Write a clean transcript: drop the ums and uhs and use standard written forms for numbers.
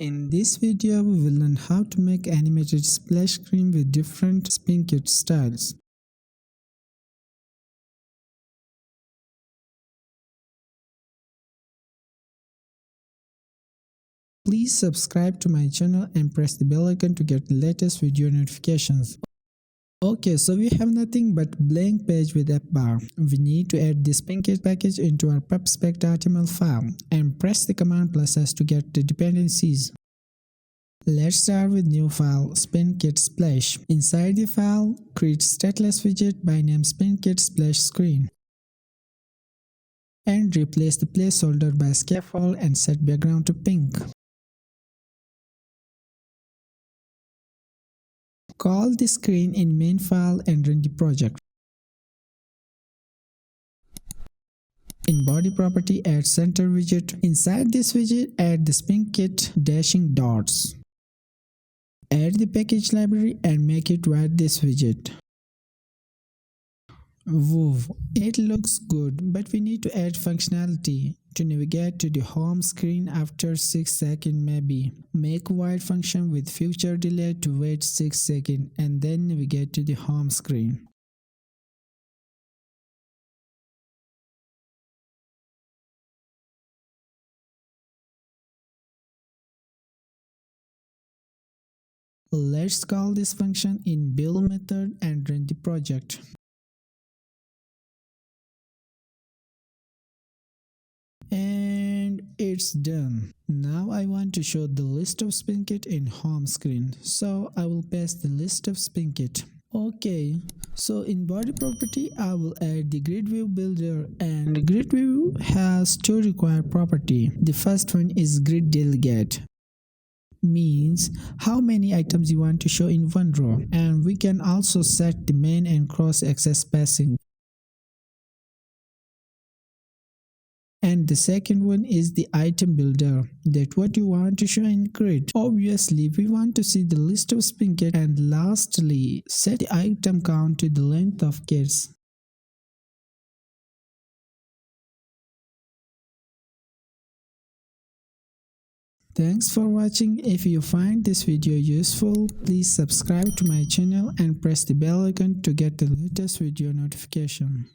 In this video, we will learn how to make animated splash screen with different SpinKit styles. Please subscribe to my channel and press the bell icon to get the latest video notifications. Okay, so we have nothing but blank page with app bar. We need to add the SpinKit package into our pubspec.html file and press the command +S to get the dependencies. Let's start with new file SpinKit Splash. Inside the file, create stateless widget by name SpinKit Splash Screen. And replace the placeholder by scaffold and set background to pink. Call the screen in main file and run the project. In body property, add center widget. Inside this widget, add the SpinKit dashing dots. Add the package library and make it write this widget. Whoa, it looks good, but we need to add functionality. To navigate to the home screen after 6 seconds maybe. Make while function with future delay to wait 6 seconds and then navigate to the home screen. Let's call this function in build method and run the project. And it's done. Now I want to show the list of SpinKit in home screen, so I will paste the list of SpinKit. Okay, so in body property I will add the grid view builder, and the grid view has two required property. The first one is grid delegate, means how many items you want to show in one row, and we can also set the main and cross access spacing. And the second one is the item builder, that what you want to show in grid. Obviously we want to see the list of SpinKit, and lastly set the item count to the length of kits. Thanks for watching. If you find this video useful, please subscribe to my channel and press the bell icon to get the latest video notification.